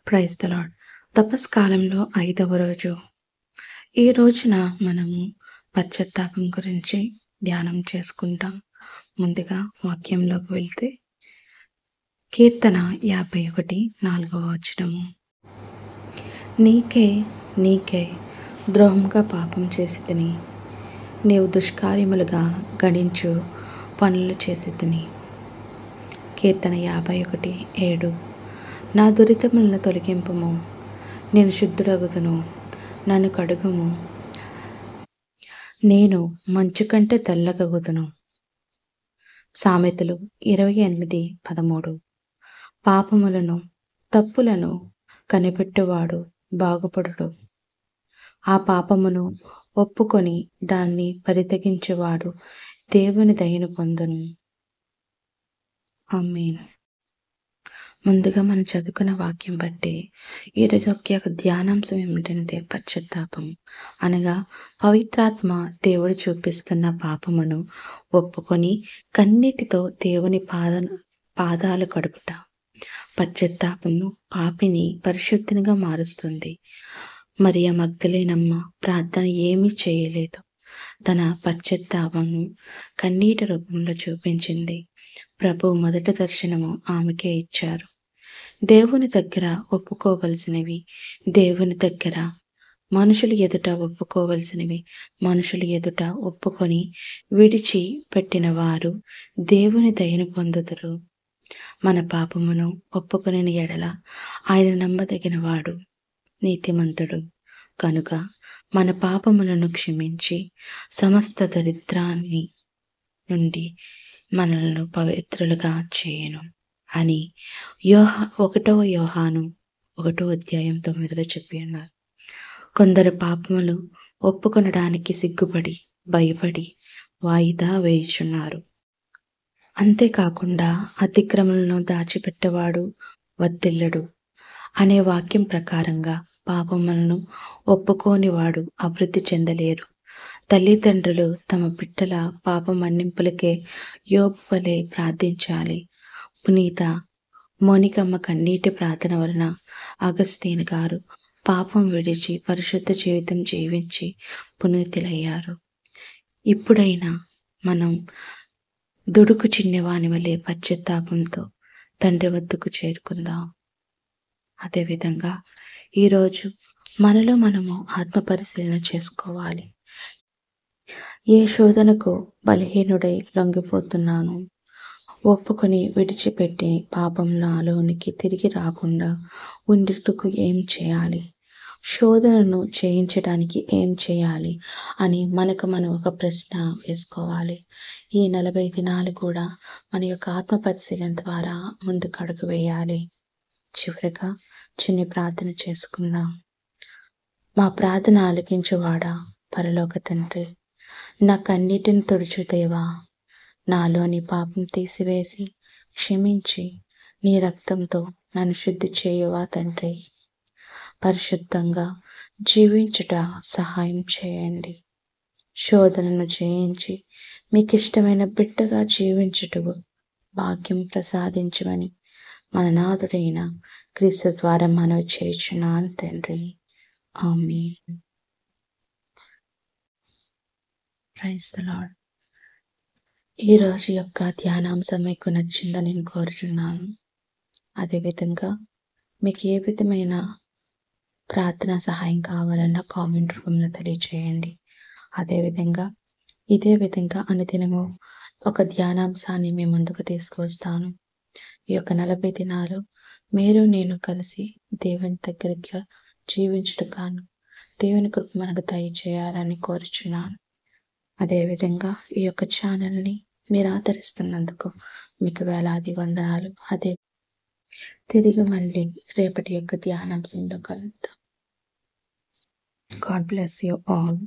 Praise the lord. తపస్కాలంలో 5వ రోజు. ఈ రోజున మనము పశ్చాత్తాపం గురించి ధ్యానం చేసుకుంటాం. ముందుగా వాక్యంలోకి వెళ్తే కీర్తన 51 4వ వచనము. నీకే ద్రోహంగా పాపం చేసితిని, నీవు దుష్కార్యములుగా గణించు పనులు చేసితిని. కీర్తన 51:7. నా దురితములను తొలగింపుము, నేను శుద్ధుడగుదును, నన్ను కడుగుము, నేను మంచు కంటే తెల్లగగుదును. సామెతలు 28:13. పాపములను తప్పులను కనిపెట్టువాడు బాగుపడుడు, ఆ పాపమును ఒప్పుకొని దాన్ని పరిత్యజించువాడు దేవుని దయను పొందును. ఆమేన్. ముందుగా మనం చదువుకున్న వాక్యం బట్టి ఈరోజు యొక్క ధ్యానాంశం ఏమిటంటే పశ్చాత్తాపం అనగా పవిత్రాత్మ దేవుడు చూపిస్తున్న పాపమును ఒప్పుకొని కన్నీటితో దేవుని పాదాలు కడుపుట. పశ్చాత్తాపము పాపిని పరిశుద్ధినిగా మారుస్తుంది. మరియ మగ్దలేనమ్మ ప్రార్థన ఏమీ చేయలేదు. తన పశ్చాత్తాపమును కన్నీటి రూపంలో చూపించింది. ప్రభు మొదటి దర్శనము ఆమెకే ఇచ్చారు. దేవుని దగ్గర ఒప్పుకోవలసినవి దేవుని దగ్గర, మనుషుల ఎదుట ఒప్పుకోవలసినవి మనుషుల ఎదుట ఒప్పుకొని విడిచి పెట్టిన వారు దేవుని దయను పొందుదురు. మన పాపమును ఒప్పుకొనిన ఎడల ఆయన నమ్మదగినవాడు, నీతిమంతుడు కనుక మన పాపములను క్షమించి సమస్త దరిద్రాన్ని నుండి మనల్ని పవిత్రులుగా చేయను అని 1వ యోహాను 1:9 చెప్పి ఉన్నారు. కొందరు పాపములు ఒప్పుకొనడానికి సిగ్గుపడి భయపడి వాయిదా వేయుచున్నారు. అంతేకాకుండా అతిక్రమలను దాచిపెట్టేవాడు వర్ధిల్లడు అనే వాక్యం ప్రకారంగా పాపములను ఒప్పుకోనివాడు అభివృద్ధి చెందలేరు. తల్లిదండ్రులు తమ బిడ్డల పాప మన్నింపులకే యోబు వలె ప్రార్థించాలి. పునీత మోనికమ్మ కన్నీటి ప్రార్థన వలన అగస్తీన్ గారు పాపం విడిచి పరిశుద్ధ జీవితం జీవించి పునీతులయ్యారు. ఇప్పుడైనా మనం దుడుకు చిన్నవాని వలె పశ్చాత్తాపంతో తండ్రి వద్దకు చేరుకుందాం. అదేవిధంగా ఈరోజు మనలో మనము ఆత్మ పరిశీలన చేసుకోవాలి. ఏ శోధనకు బలహీనుడై లొంగిపోతున్నాను, ఒప్పుకొని విడిచిపెట్టి పాపంలోనికి తిరిగి రాకుండా ఉండుటకు ఏం చేయాలి, శోధనను జయించడానికి ఏం చేయాలి అని మనకు మనం ఒక ప్రశ్న వేసుకోవాలి. ఈ 40 దినాలు కూడా మన యొక్క ఆత్మ పరిశీలన ద్వారా ముందుకు అడుగు వేయాలి. చివరిగా చిన్న ప్రార్థన చేసుకుందాం. మా ప్రార్థన ఆలకించువాడా పరలోక తండ్రి, నా కన్నీటిని తుడుచు దేవా, నాలోని పాపం తీసివేసి క్షమించి నీ రక్తంతో నన్ను శుద్ధి చేయువా తండ్రి. పరిశుద్ధంగా జీవించుట సహాయం చేయండి. శోధనను జయించి మీకు ఇష్టమైన బిడ్డగా జీవించుటకు భాగ్యం ప్రసాదించమని మన నాథుడైన క్రీస్తు ద్వారా మనవి చేయుచున్నాను తండ్రి. ఆమేన్. Praise the lord. ఈరోజు యొక్క ధ్యానాంశం మీకు నచ్చిందని నేను కోరుచున్నాను. అదేవిధంగా మీకు ఏ విధమైన ప్రార్థన సహాయం కావాలన్నా కామెంట్ రూపంలో తెలియజేయండి. అదేవిధంగా ఇదే విధంగా అనుదినము ఒక ధ్యానాంశాన్ని మీ ముందుకు తీసుకువస్తాను. ఈ యొక్క 40 దినాలు మీరు నేను కలిసి దేవుని దగ్గరగా జీవించుటకు దేవుని కృప మనకు దయచేయాలని కోరుచున్నాను. అదేవిధంగా ఈ యొక్క ఛానల్ని మీరు ఆదరిస్తున్నందుకు మీకు వేలాది వందనాలు. అదే తిరిగి మళ్ళీ రేపటి యొక్క ధ్యానాంశంలో కలుద్దాం. God bless you all.